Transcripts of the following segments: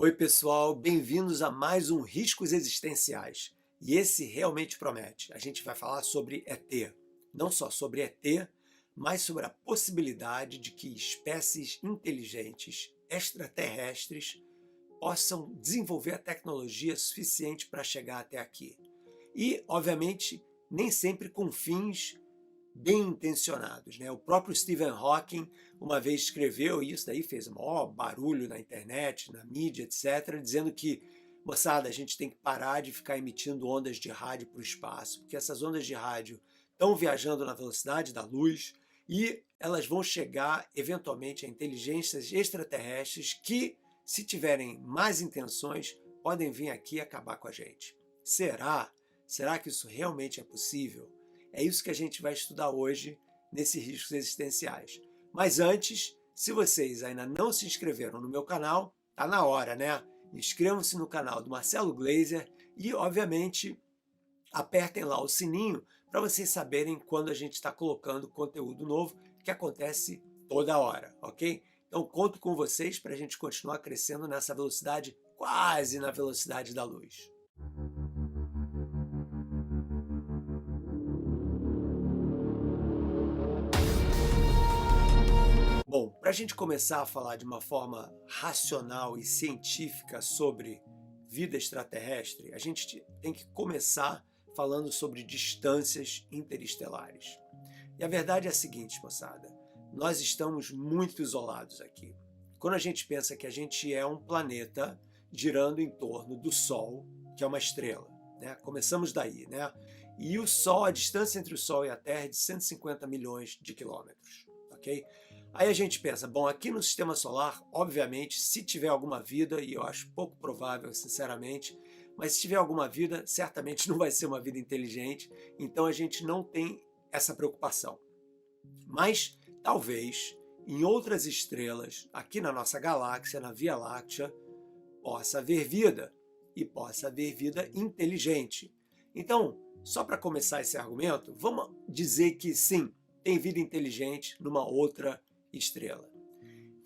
Oi, pessoal, bem-vindos a mais um Riscos Existenciais. E esse realmente promete. A gente vai falar sobre ET. Não só sobre ET, mas sobre a possibilidade de que espécies inteligentes extraterrestres possam desenvolver a tecnologia suficiente para chegar até aqui. E, obviamente, nem sempre com fins bem intencionados, né? O próprio Stephen Hawking uma vez escreveu, e isso daí fez um maior barulho na internet, na mídia, etc., dizendo que, moçada, a gente tem que parar de ficar emitindo ondas de rádio para o espaço, porque essas ondas de rádio estão viajando na velocidade da luz e elas vão chegar, eventualmente, a inteligências extraterrestres que, se tiverem más intenções, podem vir aqui acabar com a gente. Será? Será que isso realmente é possível? É isso que a gente vai estudar hoje nesses Riscos Existenciais. Mas antes, se vocês ainda não se inscreveram no meu canal, tá na hora, né? Inscrevam-se no canal do Marcelo Gleiser e, obviamente, apertem lá o sininho para vocês saberem quando a gente está colocando conteúdo novo, que acontece toda hora, ok? Então, conto com vocês para a gente continuar crescendo nessa velocidade, quase na velocidade da luz. Bom, para a gente começar a falar de uma forma racional e científica sobre vida extraterrestre, a gente tem que começar falando sobre distâncias interestelares. E a verdade é a seguinte, moçada, nós estamos muito isolados aqui. Quando a gente pensa que a gente é um planeta girando em torno do Sol, que é uma estrela, né? Começamos daí, né? E o Sol, a distância entre o Sol e a Terra é de 150 milhões de quilômetros, ok? Aí a gente pensa, bom, aqui no Sistema Solar, obviamente, se tiver alguma vida, e eu acho pouco provável, sinceramente, mas se tiver alguma vida, certamente não vai ser uma vida inteligente, então a gente não tem essa preocupação. Mas, talvez, em outras estrelas, aqui na nossa galáxia, na Via Láctea, possa haver vida, e possa haver vida inteligente. Então, só para começar esse argumento, vamos dizer que sim, tem vida inteligente numa outra estrela.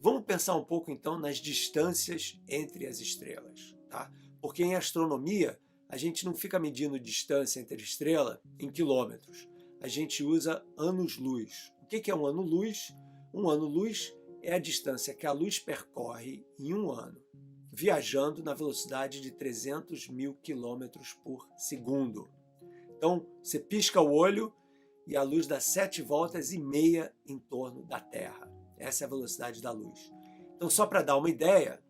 Vamos pensar um pouco então nas distâncias entre as estrelas, tá? Porque em astronomia a gente não fica medindo distância entre estrela em quilômetros, a gente usa anos-luz. O que é um ano-luz? Um ano-luz é a distância que a luz percorre em um ano, viajando na velocidade de 300 mil quilômetros por segundo. Então, você pisca o olho e a luz dá 7 voltas e meia em torno da Terra. Essa é a velocidade da luz. Então, só para dar uma ideia,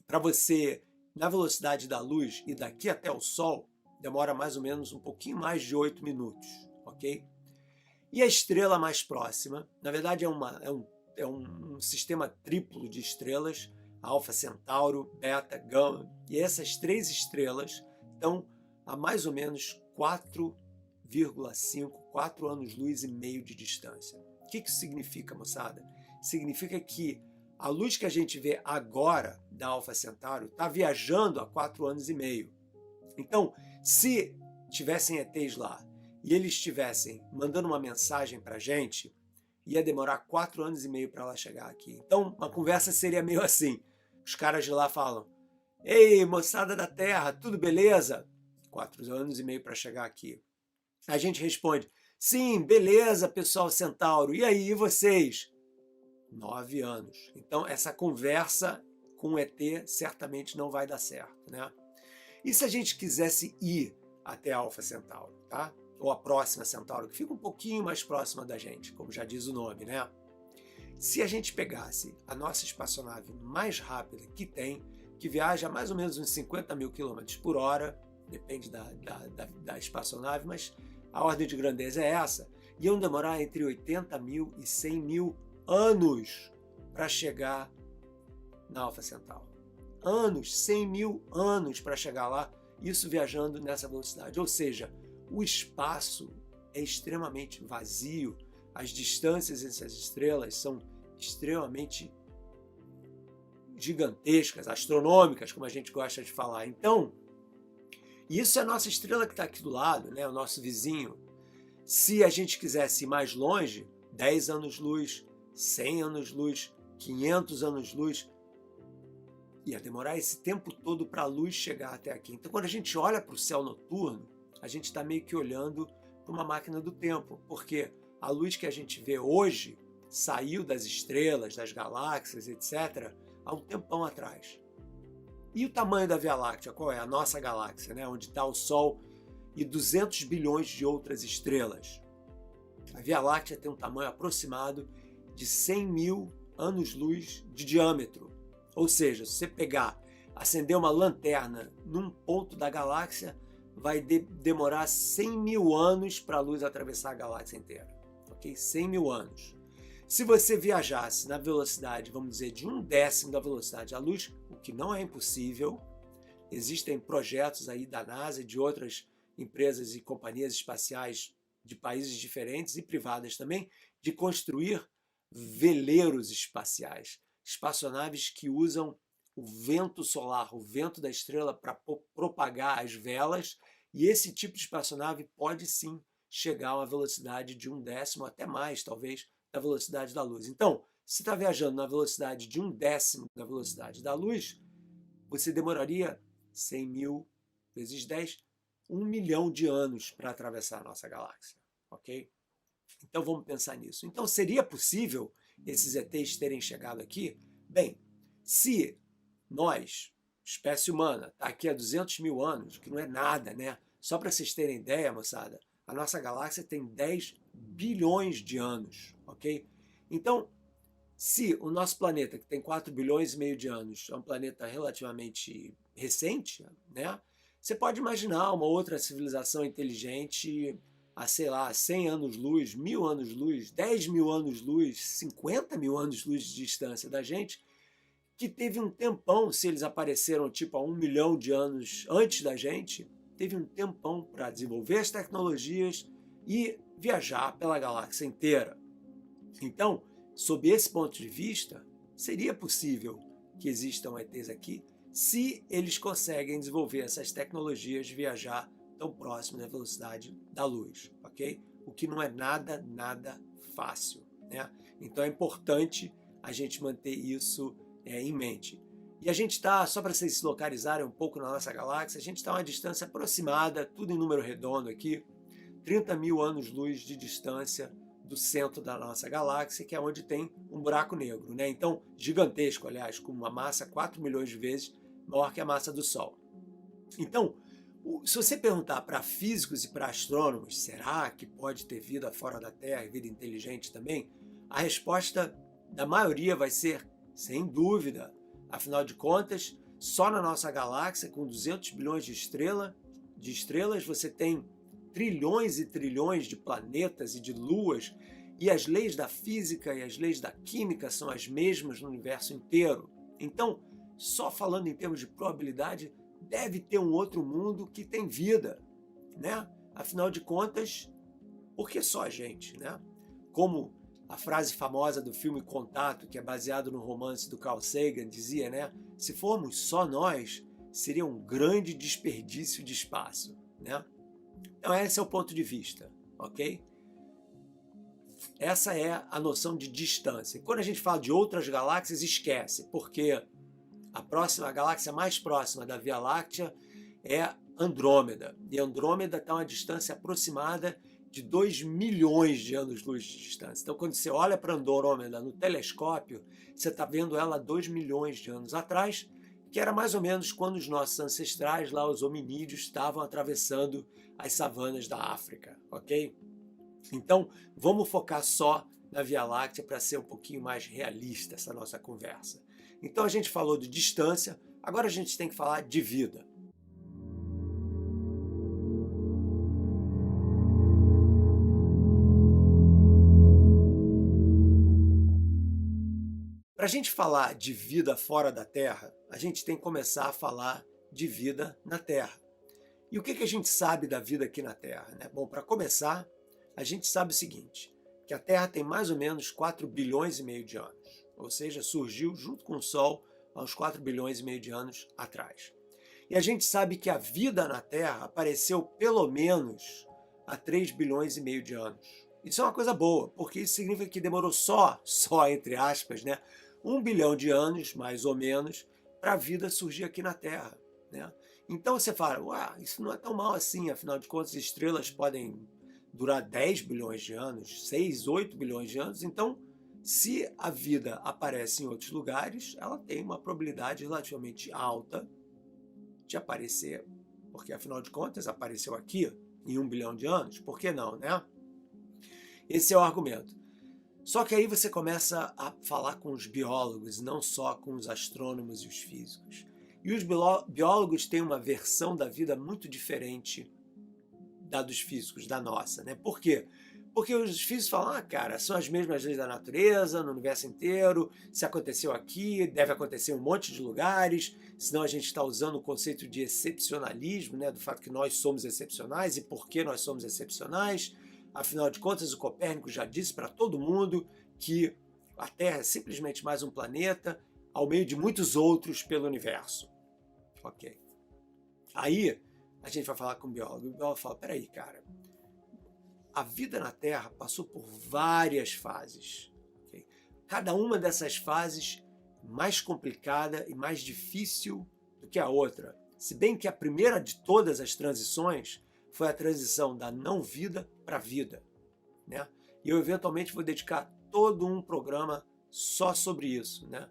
para você, na velocidade da luz e daqui até o Sol, demora mais ou menos um pouquinho mais de 8 minutos, ok? E a estrela mais próxima, na verdade é um sistema triplo de estrelas, Alfa Centauro, Beta, Gama, e essas três estrelas estão a mais ou menos 4 anos-luz e meio de distância. O que isso significa, moçada? Significa que a luz que a gente vê agora da Alfa Centauro está viajando há 4 anos e meio. Então, se tivessem ETs lá e eles estivessem mandando uma mensagem para a gente, ia demorar 4 anos e meio para ela chegar aqui. Então, uma conversa seria meio assim. Os caras de lá falam, ei, moçada da Terra, tudo beleza? 4 anos e meio para chegar aqui. A gente responde, sim, beleza, pessoal Centauro, e aí, e vocês? 9 anos. Então, essa conversa com o ET certamente não vai dar certo, né? E se a gente quisesse ir até a Alfa Centauro, tá? Ou a próxima Centauro, que fica um pouquinho mais próxima da gente, como já diz o nome, né? Se a gente pegasse a nossa espaçonave mais rápida que tem, que viaja a mais ou menos uns 50 mil quilômetros por hora, depende da espaçonave, mas a ordem de grandeza é essa, iam demorar entre 80 mil e 100 mil anos para chegar na Alfa Centauro. Anos, 100 mil anos para chegar lá, isso viajando nessa velocidade. Ou seja, o espaço é extremamente vazio, as distâncias entre as estrelas são extremamente gigantescas, astronômicas, como a gente gosta de falar. Então, isso é a nossa estrela que está aqui do lado, né? O nosso vizinho. Se a gente quisesse ir mais longe, 10 anos-luz, 100 anos-luz, 500 anos-luz, Ia demorar esse tempo todo para a luz chegar até aqui. Então, quando a gente olha para o céu noturno, a gente está meio que olhando para uma máquina do tempo, porque a luz que a gente vê hoje saiu das estrelas, das galáxias, etc., há um tempão atrás. E o tamanho da Via Láctea? Qual é? A nossa galáxia, né? Onde está o Sol e 200 bilhões de outras estrelas. A Via Láctea tem um tamanho aproximado de 100 mil anos-luz de diâmetro. Ou seja, se você pegar, acender uma lanterna num ponto da galáxia, vai demorar 100 mil anos para a luz atravessar a galáxia inteira. Ok? 100 mil anos. Se você viajasse na velocidade, vamos dizer, de 1/10 da velocidade da luz, o que não é impossível, existem projetos aí da NASA e de outras empresas e companhias espaciais de países diferentes e privadas também, de construir veleiros espaciais, espaçonaves que usam o vento solar, o vento da estrela para propagar as velas, e esse tipo de espaçonave pode sim chegar a uma velocidade de 1/10 até mais, talvez, da velocidade da luz. Então, se está viajando na velocidade de 1/10 da velocidade da luz, você demoraria 100 mil vezes 10, 1 milhão de anos para atravessar a nossa galáxia, ok? Então vamos pensar nisso. Então seria possível esses ETs terem chegado aqui? Bem, se nós, espécie humana, está aqui há 200 mil anos, que não é nada, né? Só para vocês terem ideia, moçada, a nossa galáxia tem 10 bilhões de anos, ok? Então, se o nosso planeta, que tem 4 bilhões e meio de anos, é um planeta relativamente recente, né? Você pode imaginar uma outra civilização inteligente a, sei lá, 100 anos-luz, 1000 anos-luz, 10 mil anos-luz, 50 mil anos-luz de distância da gente, que teve um tempão, se eles apareceram tipo há 1 milhão de anos antes da gente, teve um tempão para desenvolver as tecnologias e viajar pela galáxia inteira. Então, sob esse ponto de vista, seria possível que existam ETs aqui se eles conseguem desenvolver essas tecnologias de viajar tão próximo da velocidade da luz, ok? O que não é nada fácil, né? Então é importante a gente manter isso em mente. E a gente está, só para vocês se localizarem um pouco na nossa galáxia, a gente está a uma distância aproximada, tudo em número redondo aqui, 30 mil anos-luz de distância do centro da nossa galáxia, que é onde tem um buraco negro, né? Então, gigantesco, aliás, com uma massa 4 milhões de vezes maior que a massa do Sol. Então, se você perguntar para físicos e para astrônomos, será que pode ter vida fora da Terra, vida inteligente também? A resposta da maioria vai ser, sem dúvida. Afinal de contas, só na nossa galáxia, com 200 bilhões de estrelas, você tem trilhões e trilhões de planetas e de luas, e as leis da física e as leis da química são as mesmas no universo inteiro. Então, só falando em termos de probabilidade, deve ter um outro mundo que tem vida, né? Afinal de contas, por que só a gente, né? Como a frase famosa do filme Contato, que é baseado no romance do Carl Sagan, dizia, né? Se formos só nós, seria um grande desperdício de espaço, né? Então esse é o ponto de vista, ok? Essa é a noção de distância. Quando a gente fala de outras galáxias, esquece, porque a galáxia mais próxima da Via Láctea é Andrômeda. E Andrômeda está a uma distância aproximada de 2 milhões de anos-luz de distância. Então, quando você olha para Andrômeda no telescópio, você está vendo ela 2 milhões de anos atrás, que era mais ou menos quando os nossos ancestrais, lá os hominídeos, estavam atravessando as savanas da África, ok? Então, vamos focar só na Via Láctea para ser um pouquinho mais realista essa nossa conversa. Então, a gente falou de distância, agora a gente tem que falar de vida. Para a gente falar de vida fora da Terra, a gente tem que começar a falar de vida na Terra. E o que a gente sabe da vida aqui na Terra, né? Bom, para começar, a gente sabe o seguinte, que a Terra tem mais ou menos 4 bilhões e meio de anos, ou seja, surgiu junto com o Sol há uns 4 bilhões e meio de anos atrás. E a gente sabe que a vida na Terra apareceu pelo menos há 3 bilhões e meio de anos. Isso é uma coisa boa, porque isso significa que demorou só entre aspas, né, 1 bilhão de anos, mais ou menos, para a vida surgir aqui na Terra, né? Então você fala, uau, isso não é tão mal assim, afinal de contas, estrelas podem durar 10 bilhões de anos, 6, 8 bilhões de anos, então se a vida aparece em outros lugares, ela tem uma probabilidade relativamente alta de aparecer, porque afinal de contas apareceu aqui em 1 bilhão de anos, por que não, né? Esse é o argumento. Só que aí você começa a falar com os biólogos, não só com os astrônomos e os físicos. E os biólogos têm uma versão da vida muito diferente da dos físicos, da nossa, né? Por quê? Porque os físicos falam, cara, são as mesmas leis da natureza, no universo inteiro, se aconteceu aqui, deve acontecer em um monte de lugares, senão a gente está usando o conceito de excepcionalismo, né? Do fato que nós somos excepcionais e por que nós somos excepcionais. Afinal de contas, o Copérnico já disse para todo mundo que a Terra é simplesmente mais um planeta ao meio de muitos outros pelo universo. Ok. Aí a gente vai falar com o biólogo. O biólogo fala, peraí, cara, a vida na Terra passou por várias fases. Okay? Cada uma dessas fases mais complicada e mais difícil do que a outra. Se bem que a primeira de todas as transições foi a transição da não-vida para a vida, né? E eu eventualmente vou dedicar todo um programa só sobre isso, né?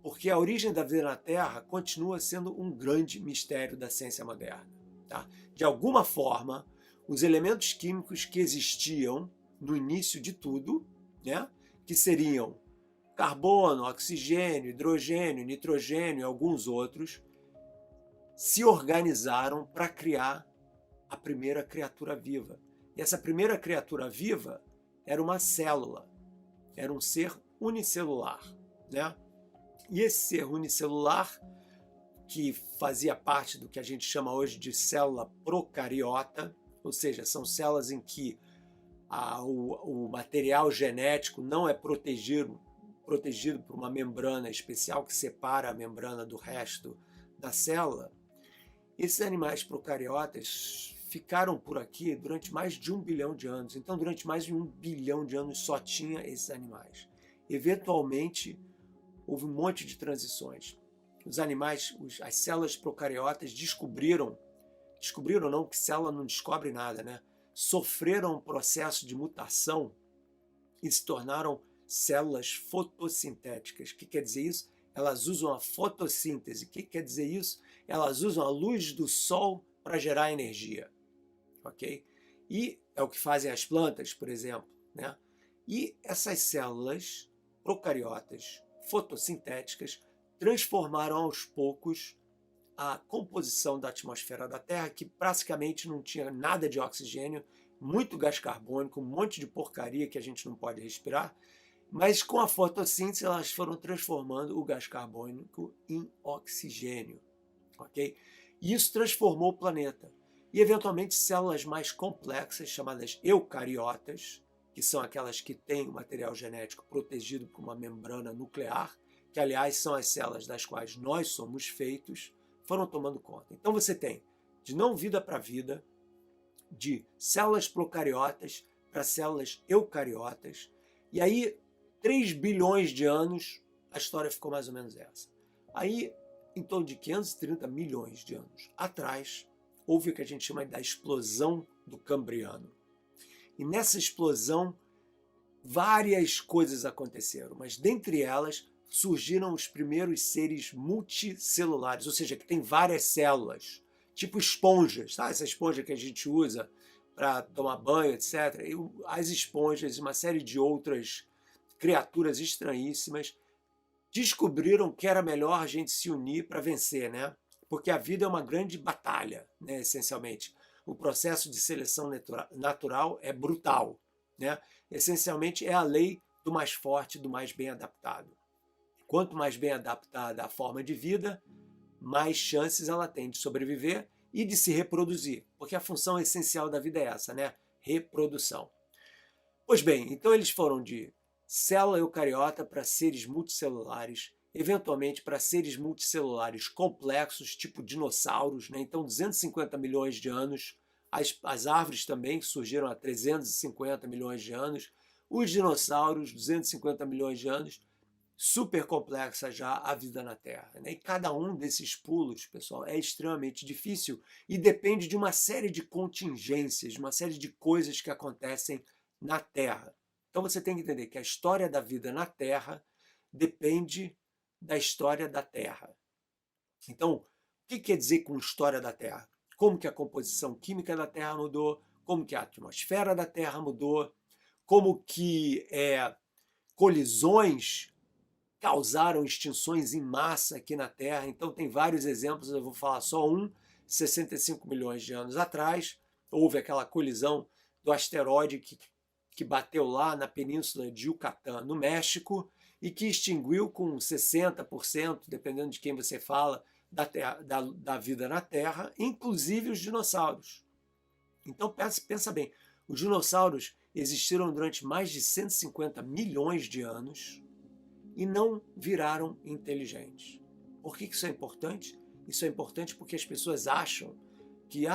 Porque a origem da vida na Terra continua sendo um grande mistério da ciência moderna, tá? De alguma forma, os elementos químicos que existiam no início de tudo, né? Que seriam carbono, oxigênio, hidrogênio, nitrogênio e alguns outros, se organizaram para criar a primeira criatura viva. E essa primeira criatura viva era uma célula, era um ser unicelular, né? E esse ser unicelular, que fazia parte do que a gente chama hoje de célula procariota, ou seja, são células em que o material genético não é protegido por uma membrana especial que separa a membrana do resto da célula. Esses animais procariotas ficaram por aqui durante mais de 1 bilhão de anos. Então, durante mais de 1 bilhão de anos só tinha esses animais. Eventualmente, houve um monte de transições. Os animais, as células procariotas descobriram não, que célula não descobre nada, né? Sofreram um processo de mutação e se tornaram células fotossintéticas. O que quer dizer isso? Elas usam a fotossíntese. O que quer dizer isso? Elas usam a luz do sol para gerar energia. Ok? E é o que fazem as plantas, por exemplo, né? E essas células procariotas fotossintéticas transformaram aos poucos a composição da atmosfera da Terra, que praticamente não tinha nada de oxigênio, muito gás carbônico, um monte de porcaria que a gente não pode respirar, mas com a fotossíntese elas foram transformando o gás carbônico em oxigênio, ok? E isso transformou o planeta. E eventualmente células mais complexas, chamadas eucariotas, que são aquelas que têm o material genético protegido por uma membrana nuclear, que aliás são as células das quais nós somos feitos, foram tomando conta. Então você tem de não vida para vida, de células procariotas para células eucariotas, e aí 3 bilhões de anos a história ficou mais ou menos essa. Aí, em torno de 530 milhões de anos atrás, houve o que a gente chama da explosão do Cambriano. E nessa explosão, várias coisas aconteceram, mas dentre elas surgiram os primeiros seres multicelulares, ou seja, que tem várias células, tipo esponjas, tá? Essa esponja que a gente usa para tomar banho, etc. E as esponjas e uma série de outras criaturas estranhíssimas descobriram que era melhor a gente se unir para vencer, né? Porque a vida é uma grande batalha, né? Essencialmente. O processo de seleção natural é brutal, né? Essencialmente é a lei do mais forte, do mais bem adaptado. Quanto mais bem adaptada a forma de vida, mais chances ela tem de sobreviver e de se reproduzir, porque a função essencial da vida é essa, né? Reprodução. Pois bem, então eles foram de célula eucariota para seres multicelulares, eventualmente para seres multicelulares complexos, tipo dinossauros, né? Então 250 milhões de anos, as árvores também surgiram há 350 milhões de anos, os dinossauros, 250 milhões de anos, super complexa já a vida na Terra, né? E cada um desses pulos, pessoal, é extremamente difícil e depende de uma série de contingências, uma série de coisas que acontecem na Terra. Então você tem que entender que a história da vida na Terra depende da história da Terra. Então, o que quer dizer com história da Terra? Como que a composição química da Terra mudou, como que a atmosfera da Terra mudou, como que colisões causaram extinções em massa aqui na Terra. Então tem vários exemplos, eu vou falar só um. 65 milhões de anos atrás, houve aquela colisão do asteroide que bateu lá na península de Yucatán, no México, e que extinguiu com 60%, dependendo de quem você fala, da vida na Terra, inclusive os dinossauros. Então pensa bem, os dinossauros existiram durante mais de 150 milhões de anos e não viraram inteligentes. Por que isso é importante? Isso é importante porque as pessoas acham que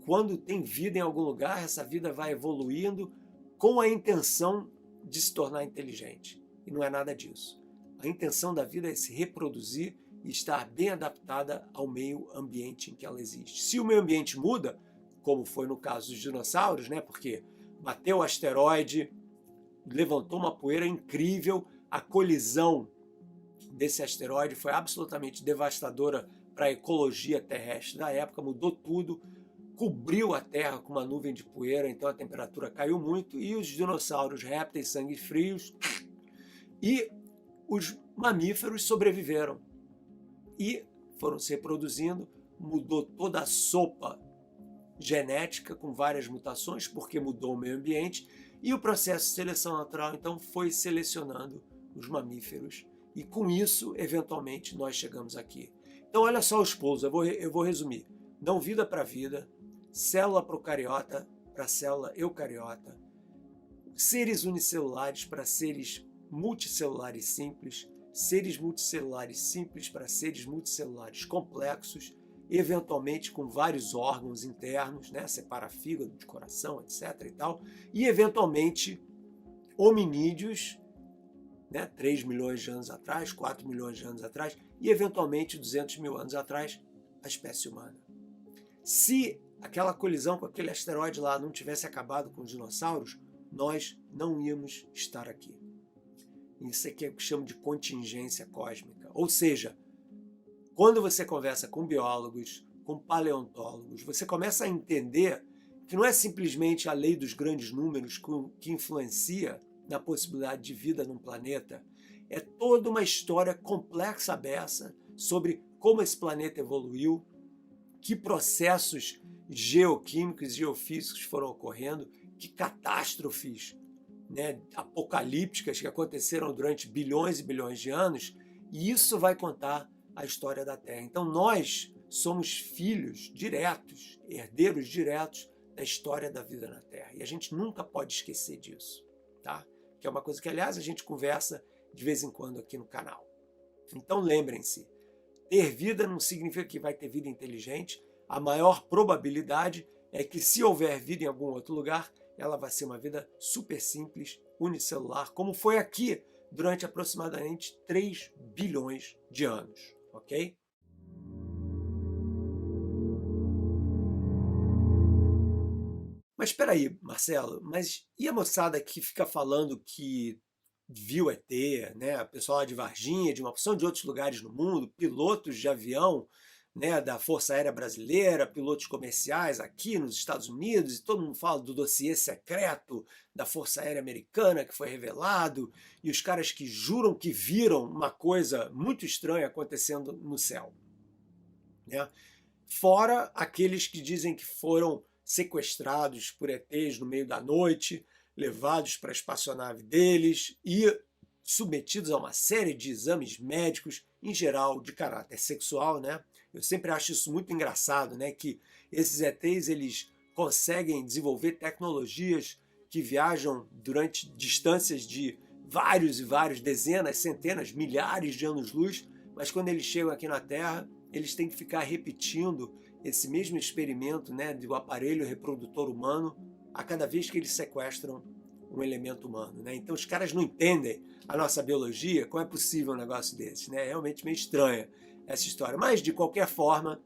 quando tem vida em algum lugar, essa vida vai evoluindo com a intenção de se tornar inteligente. E não é nada disso. A intenção da vida é se reproduzir e estar bem adaptada ao meio ambiente em que ela existe. Se o meio ambiente muda, como foi no caso dos dinossauros, né? Porque bateu o asteroide, levantou uma poeira incrível, a colisão desse asteroide foi absolutamente devastadora para a ecologia terrestre da época, mudou tudo, cobriu a Terra com uma nuvem de poeira, então a temperatura caiu muito e os dinossauros, répteis, sangue frios e os mamíferos sobreviveram e foram se reproduzindo, mudou toda a sopa genética com várias mutações, porque mudou o meio ambiente, e o processo de seleção natural, então, foi selecionando os mamíferos. E com isso, eventualmente, nós chegamos aqui. Então, olha só os pulos, eu vou resumir. Não vida para vida, célula procariota para célula eucariota, seres unicelulares para seres multicelulares simples, seres multicelulares simples para seres multicelulares complexos, eventualmente com vários órgãos internos, né? Separa fígado de coração, etc. e tal, e eventualmente hominídeos, né? 3 milhões de anos atrás, 4 milhões de anos atrás, e eventualmente 200 mil anos atrás, a espécie humana. Se aquela colisão com aquele asteroide lá não tivesse acabado com os dinossauros, nós não íamos estar aqui. Isso aqui é o que chamo de contingência cósmica. Ou seja, quando você conversa com biólogos, com paleontólogos, você começa a entender que não é simplesmente a lei dos grandes números que influencia na possibilidade de vida num planeta. É toda uma história complexa a beça sobre como esse planeta evoluiu, que processos geoquímicos e geofísicos foram ocorrendo, que catástrofes, né, apocalípticas que aconteceram durante bilhões e bilhões de anos, e isso vai contar a história da Terra. Então nós somos filhos diretos, herdeiros diretos da história da vida na Terra. E a gente nunca pode esquecer disso, tá? Que é uma coisa que, aliás, a gente conversa de vez em quando aqui no canal. Então lembrem-se, ter vida não significa que vai ter vida inteligente. A maior probabilidade é que, se houver vida em algum outro lugar, ela vai ser uma vida super simples, unicelular, como foi aqui durante aproximadamente 3 bilhões de anos. Ok? Mas espera aí, Marcelo, mas e a moçada que fica falando que viu ET, né? O pessoal lá de Varginha, de uma opção de outros lugares no mundo, pilotos de avião, né, da Força Aérea Brasileira, pilotos comerciais aqui nos Estados Unidos, e todo mundo fala do dossiê secreto da Força Aérea Americana que foi revelado, e os caras que juram que viram uma coisa muito estranha acontecendo no céu, né? Fora aqueles que dizem que foram sequestrados por ETs no meio da noite, levados para a espaçonave deles e submetidos a uma série de exames médicos, em geral de caráter sexual, né? Eu sempre acho isso muito engraçado, né? Que esses ETs, eles conseguem desenvolver tecnologias que viajam durante distâncias de vários e vários, dezenas, centenas, milhares de anos-luz, mas quando eles chegam aqui na Terra, eles têm que ficar repetindo esse mesmo experimento, né, do aparelho reprodutor humano a cada vez que eles sequestram um elemento humano, né? Então os caras não entendem a nossa biologia, como é possível um negócio desse, né? É realmente meio estranha essa história, mas de qualquer forma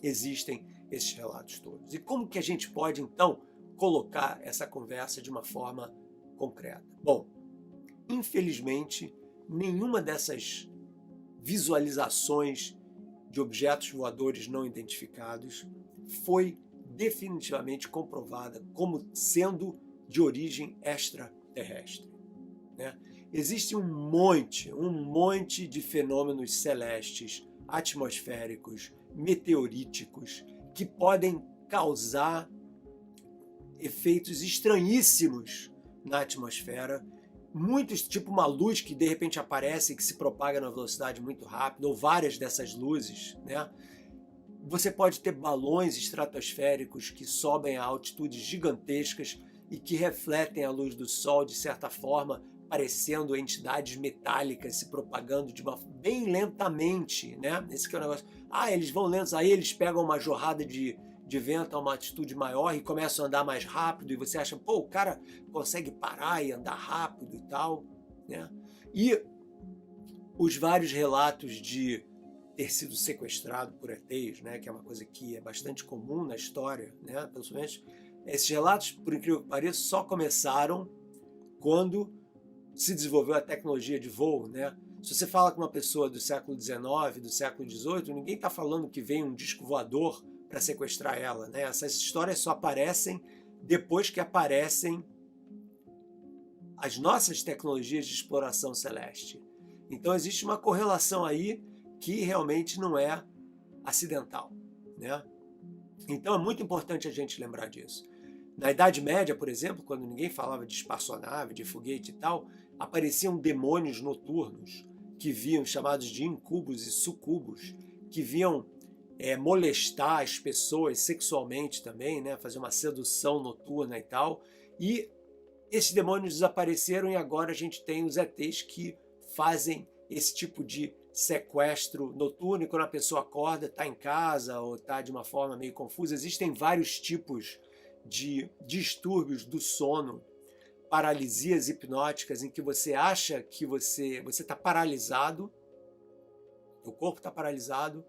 existem esses relatos todos. E como que a gente pode então colocar essa conversa de uma forma concreta? Bom, infelizmente, nenhuma dessas visualizações de objetos voadores não identificados foi definitivamente comprovada como sendo de origem extraterrestre, né? Existe um monte de fenômenos celestes, atmosféricos, meteoríticos, que podem causar efeitos estranhíssimos na atmosfera, muitos, tipo uma luz que de repente aparece e que se propaga na velocidade muito rápida, ou várias dessas luzes, né? Você pode ter balões estratosféricos que sobem a altitudes gigantescas e que refletem a luz do Sol de certa forma, parecendo entidades metálicas se propagando bem lentamente, né? Esse que é o negócio. Eles vão lentos, aí eles pegam uma jorrada de vento a uma altitude maior e começam a andar mais rápido, e você acha, pô, o cara consegue parar e andar rápido e tal, né? E os vários relatos de ter sido sequestrado por ETs, né, que é uma coisa que é bastante comum na história, né, pelo menos esses relatos, por incrível que pareça, só começaram quando se desenvolveu a tecnologia de voo, né? Se você fala com uma pessoa do século XIX, do século XVIII, ninguém está falando que vem um disco voador para sequestrar ela, né? Essas histórias só aparecem depois que aparecem as nossas tecnologias de exploração celeste. Então existe uma correlação aí que realmente não é acidental, né? Então é muito importante a gente lembrar disso. Na Idade Média, por exemplo, quando ninguém falava de espaçonave, de foguete e tal, apareciam demônios noturnos que vinham, chamados de incubos e sucubos, que vinham molestar as pessoas sexualmente também, né? Fazer uma sedução noturna e tal. E esses demônios desapareceram e agora a gente tem os ETs que fazem esse tipo de sequestro noturno, e quando a pessoa acorda, está em casa ou está de uma forma meio confusa. Existem vários tipos de distúrbios do sono, paralisias hipnóticas, em que você acha que você está paralisado, o corpo está paralisado,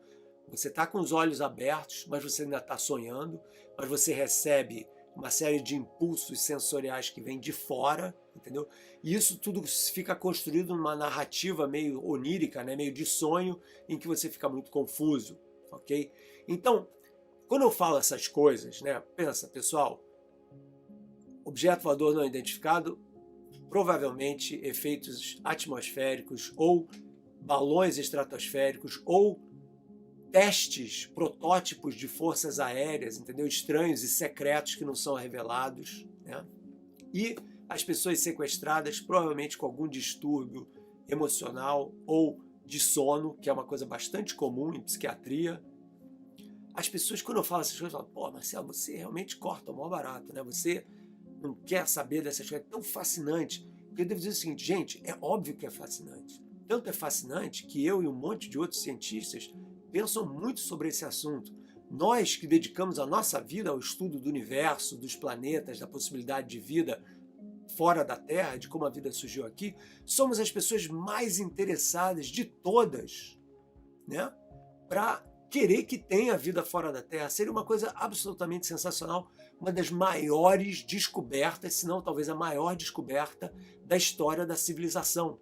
você está com os olhos abertos, mas você ainda está sonhando, mas você recebe uma série de impulsos sensoriais que vêm de fora, entendeu? E isso tudo fica construído numa narrativa meio onírica, né? Meio de sonho, em que você fica muito confuso, ok? Então, quando eu falo essas coisas, né? Pensa, pessoal, objeto voador não identificado, provavelmente efeitos atmosféricos ou balões estratosféricos ou testes, protótipos de forças aéreas, entendeu? Estranhos e secretos que não são revelados, né? E as pessoas sequestradas, provavelmente com algum distúrbio emocional ou de sono, que é uma coisa bastante comum em psiquiatria. As pessoas, quando eu falo essas coisas, falam, pô, Marcelo, você realmente corta o maior barato, né? Você não quer saber dessas coisas, é tão fascinante. Eu devo dizer o seguinte, gente, é óbvio que é fascinante. Tanto é fascinante que eu e um monte de outros cientistas pensam muito sobre esse assunto. Nós que dedicamos a nossa vida ao estudo do universo, dos planetas, da possibilidade de vida fora da Terra, de como a vida surgiu aqui, somos as pessoas mais interessadas de todas, né, para querer que tenha vida fora da Terra. Seria uma coisa absolutamente sensacional, uma das maiores descobertas, se não talvez a maior descoberta da história da civilização,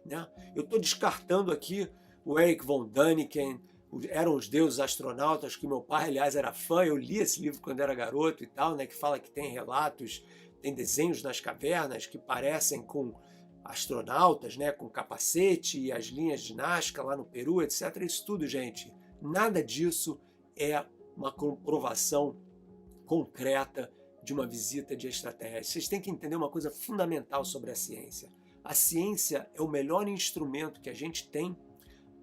né? Eu estou descartando aqui o Erich von Däniken, Eram os Deuses Astronautas, que meu pai, aliás, era fã. Eu li esse livro quando era garoto e tal, né, que fala que tem relatos, tem desenhos nas cavernas que parecem com astronautas, né, com capacete e as linhas de Nazca lá no Peru, etc. Isso tudo, gente, nada disso é uma comprovação concreta de uma visita de extraterrestres. Vocês têm que entender uma coisa fundamental sobre a ciência. A ciência é o melhor instrumento que a gente tem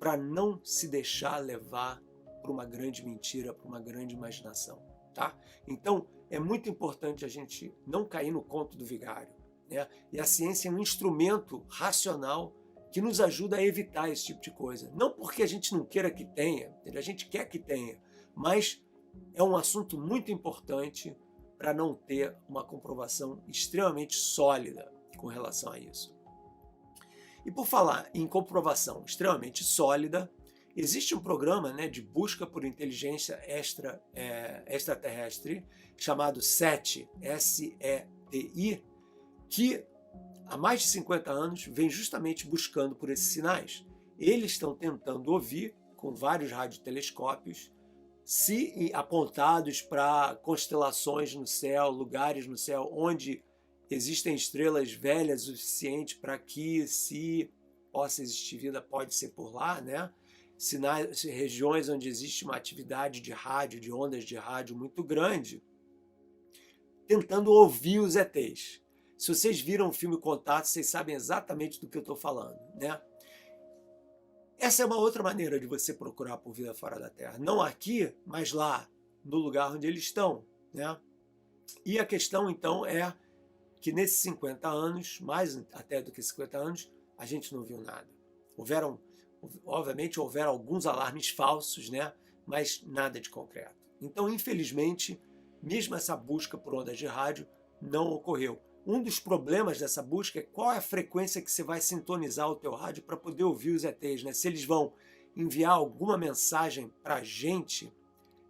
para não se deixar levar por uma grande mentira, por uma grande imaginação, tá? Então, é muito importante a gente não cair no conto do vigário, né? E a ciência é um instrumento racional que nos ajuda a evitar esse tipo de coisa. Não porque a gente não queira que tenha, a gente quer que tenha, mas é um assunto muito importante para não ter uma comprovação extremamente sólida com relação a isso. E por falar em comprovação extremamente sólida, existe um programa, né, de busca por inteligência extraterrestre chamado SETI, S-E-T-I, que há mais de 50 anos vem justamente buscando por esses sinais. Eles estão tentando ouvir com vários radiotelescópios, se apontados para constelações no céu, lugares no céu onde existem estrelas velhas o suficiente para que, se possa existir vida, pode ser por lá, né? Sinais, regiões onde existe uma atividade de rádio, de ondas de rádio muito grande, tentando ouvir os ETs. Se vocês viram o filme Contato, vocês sabem exatamente do que eu estou falando, né? Essa é uma outra maneira de você procurar por vida fora da Terra. Não aqui, mas lá, no lugar onde eles estão, né? E a questão, então, é que nesses 50 anos, mais até do que 50 anos, a gente não viu nada. Obviamente, houveram alguns alarmes falsos, né? Mas nada de concreto. Então, infelizmente, mesmo essa busca por ondas de rádio não ocorreu. Um dos problemas dessa busca é qual é a frequência que você vai sintonizar o teu rádio para poder ouvir os ETs, né? Se eles vão enviar alguma mensagem para a gente,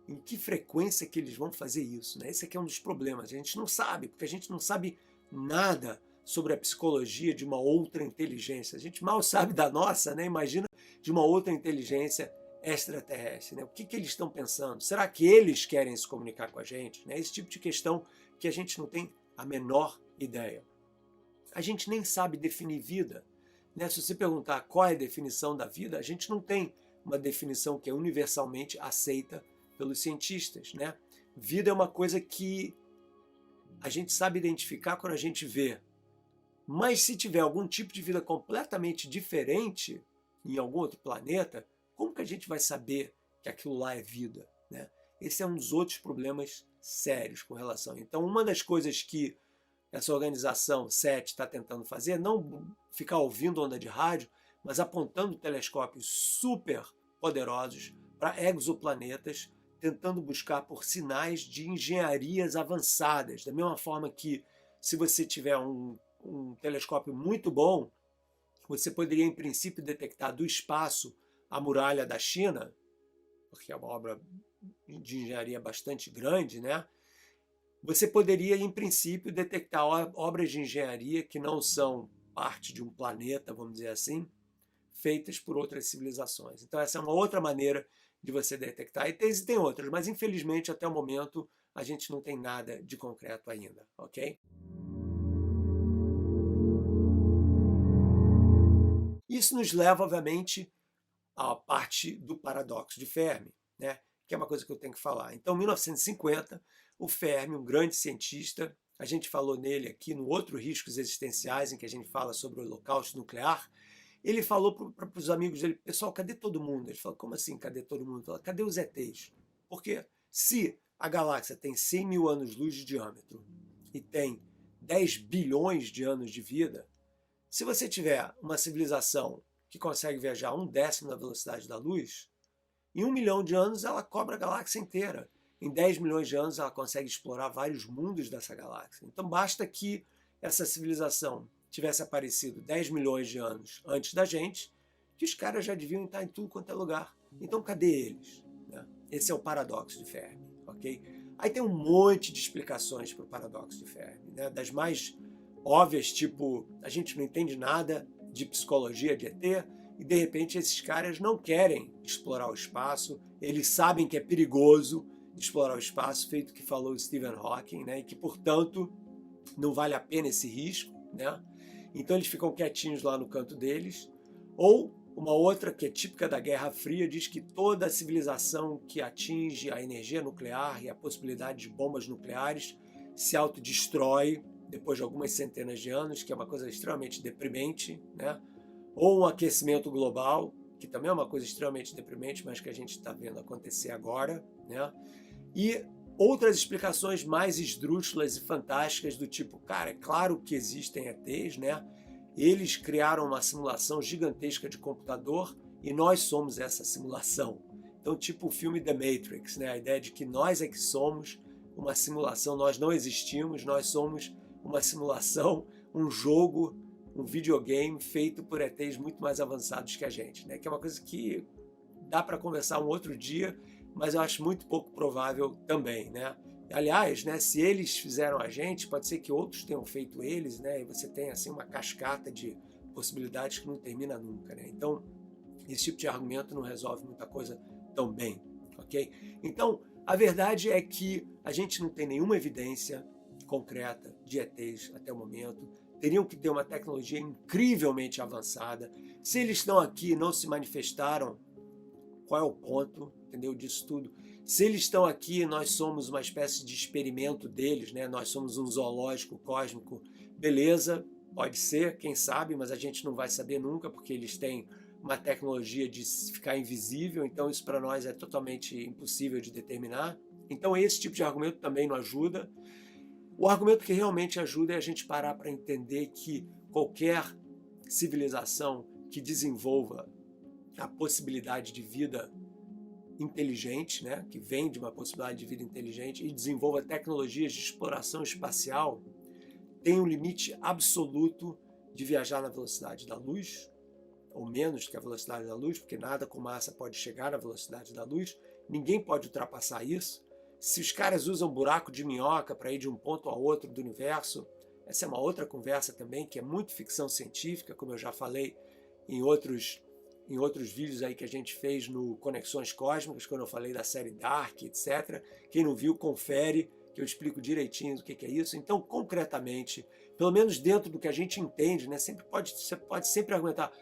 em que frequência que eles vão fazer isso, né? Esse aqui é um dos problemas. A gente não sabe, porque a gente não sabe nada sobre a psicologia de uma outra inteligência. A gente mal sabe da nossa, né? Imagina de uma outra inteligência extraterrestre, né? O que eles estão pensando? Será que eles querem se comunicar com a gente? Né? Esse tipo de questão que a gente não tem a menor ideia. A gente nem sabe definir vida, né? Se você perguntar qual é a definição da vida, a gente não tem uma definição que é universalmente aceita pelos cientistas, né? Vida é uma coisa que a gente sabe identificar quando a gente vê. Mas se tiver algum tipo de vida completamente diferente em algum outro planeta, como que a gente vai saber que aquilo lá é vida, né? Esse é um dos outros problemas sérios com relação. Então, uma das coisas que essa organização SET está tentando fazer é não ficar ouvindo onda de rádio, mas apontando telescópios super poderosos para exoplanetas, tentando buscar por sinais de engenharias avançadas. Da mesma forma que, se você tiver um telescópio muito bom, você poderia, em princípio, detectar do espaço a muralha da China, porque é uma obra de engenharia bastante grande, né? Você poderia, em princípio, detectar obras de engenharia que não são parte de um planeta, vamos dizer assim, feitas por outras civilizações. Então, essa é uma outra maneira de você detectar. E tem outras, mas infelizmente, até o momento, a gente não tem nada de concreto ainda, ok? Isso nos leva, obviamente, à parte do paradoxo de Fermi, né? Que é uma coisa que eu tenho que falar. Então, em 1950, o Fermi, um grande cientista, a gente falou nele aqui no outro Riscos Existenciais, em que a gente fala sobre o holocausto nuclear, ele falou para os amigos dele: pessoal, cadê todo mundo? Ele falou: como assim, cadê todo mundo? Ele falou: cadê os ETs? Porque se a galáxia tem 100 mil anos-luz de diâmetro e tem 10 bilhões de anos de vida, se você tiver uma civilização que consegue viajar 1/10 da velocidade da luz, em 1 milhão de anos ela cobre a galáxia inteira. Em 10 milhões de anos ela consegue explorar vários mundos dessa galáxia. Então basta que essa civilização tivesse aparecido 10 milhões de anos antes da gente, que os caras já deviam estar em tudo quanto é lugar. Então cadê eles? Né? Esse é o paradoxo de Fermi, ok? Aí tem um monte de explicações para o paradoxo de Fermi, né? Das mais óbvias, tipo, a gente não entende nada de psicologia de ET, e de repente esses caras não querem explorar o espaço, eles sabem que é perigoso explorar o espaço, feito que falou Stephen Hawking, né? E que, portanto, não vale a pena esse risco, né? Então eles ficam quietinhos lá no canto deles. Ou uma outra que é típica da Guerra Fria, diz que toda civilização que atinge a energia nuclear e a possibilidade de bombas nucleares se autodestrói depois de algumas centenas de anos, que é uma coisa extremamente deprimente, né? Ou um aquecimento global, que também é uma coisa extremamente deprimente, mas que a gente está vendo acontecer agora, né? E outras explicações mais esdrúxulas e fantásticas do tipo, cara, é claro que existem ETs, né? Eles criaram uma simulação gigantesca de computador e nós somos essa simulação. Então, tipo o filme The Matrix, né? A ideia de que nós é que somos uma simulação, nós não existimos, nós somos uma simulação, um jogo, um videogame feito por ETs muito mais avançados que a gente, né? Que é uma coisa que dá para conversar um outro dia, mas eu acho muito pouco provável também, né? Aliás, né, se eles fizeram a gente, pode ser que outros tenham feito eles, né? E você tem assim uma cascata de possibilidades que não termina nunca, né? Então, esse tipo de argumento não resolve muita coisa tão bem, ok? Então, a verdade é que a gente não tem nenhuma evidência concreta de ETs até o momento. Teriam que ter uma tecnologia incrivelmente avançada. Se eles estão aqui e não se manifestaram, qual é o ponto, entendeu, disso tudo? Se eles estão aqui, nós somos uma espécie de experimento deles, né? Nós somos um zoológico cósmico, beleza, pode ser, quem sabe, mas a gente não vai saber nunca, porque eles têm uma tecnologia de ficar invisível, então isso para nós é totalmente impossível de determinar. Então esse tipo de argumento também não ajuda. O argumento que realmente ajuda é a gente parar para entender que qualquer civilização que desenvolva a possibilidade de vida inteligente, né, que vem de uma possibilidade de vida inteligente e desenvolva tecnologias de exploração espacial, tem um limite absoluto de viajar na velocidade da luz, ou menos que a velocidade da luz, porque nada com massa pode chegar à velocidade da luz, ninguém pode ultrapassar isso. Se os caras usam buraco de minhoca para ir de um ponto a outro do universo, essa é uma outra conversa também, que é muito ficção científica, como eu já falei em outros vídeos aí que a gente fez no Conexões Cósmicas, quando eu falei da série Dark, etc. Quem não viu, confere, que eu explico direitinho do que é isso. Então, concretamente, pelo menos dentro do que a gente entende, né, você pode sempre argumentar,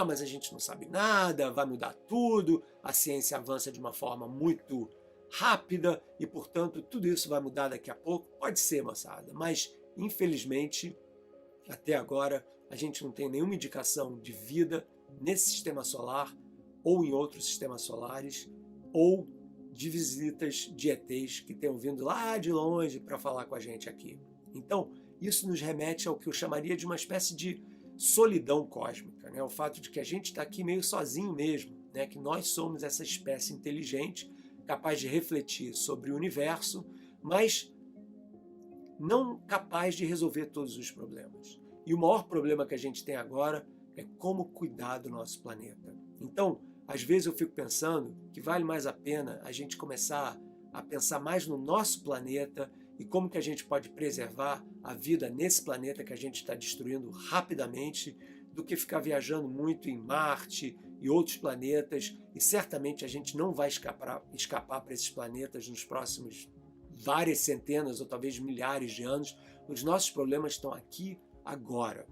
mas a gente não sabe nada, vai mudar tudo, a ciência avança de uma forma muito rápida e, portanto, tudo isso vai mudar daqui a pouco. Pode ser, moçada, mas, infelizmente, até agora, a gente não tem nenhuma indicação de vida nesse sistema solar ou em outros sistemas solares ou de visitas de ETs que tenham vindo lá de longe para falar com a gente aqui. Então, isso nos remete ao que eu chamaria de uma espécie de solidão cósmica, né? O fato de que a gente está aqui meio sozinho mesmo, né? Que nós somos essa espécie inteligente capaz de refletir sobre o universo, mas não capaz de resolver todos os problemas. E o maior problema que a gente tem agora é como cuidar do nosso planeta. Então, às vezes eu fico pensando que vale mais a pena a gente começar a pensar mais no nosso planeta e como que a gente pode preservar a vida nesse planeta que a gente está destruindo rapidamente, do que ficar viajando muito em Marte e outros planetas, e certamente a gente não vai escapar para esses planetas nos próximos várias centenas ou talvez milhares de anos. Os nossos problemas estão aqui agora.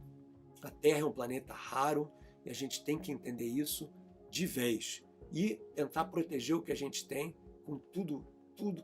A Terra é um planeta raro e a gente tem que entender isso de vez e tentar proteger o que a gente tem com tudo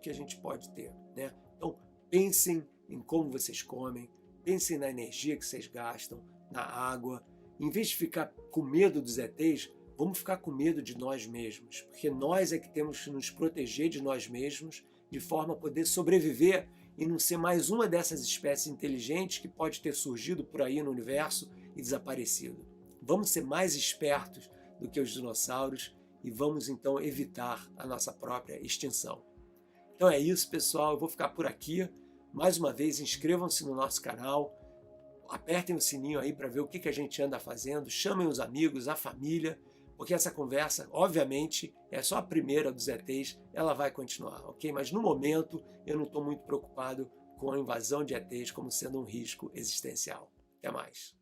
que a gente pode ter, né? Então, pensem em como vocês comem, pensem na energia que vocês gastam, na água. Em vez de ficar com medo dos ETs, vamos ficar com medo de nós mesmos, porque nós é que temos que nos proteger de nós mesmos de forma a poder sobreviver e não ser mais uma dessas espécies inteligentes que pode ter surgido por aí no universo e desaparecido. Vamos ser mais espertos do que os dinossauros e vamos então evitar a nossa própria extinção. Então é isso, pessoal, eu vou ficar por aqui. Mais uma vez, inscrevam-se no nosso canal, apertem o sininho aí para ver o que a gente anda fazendo, chamem os amigos, a família, porque essa conversa, obviamente, é só a primeira dos ETs, ela vai continuar, ok? Mas no momento eu não estou muito preocupado com a invasão de ETs como sendo um risco existencial. Até mais.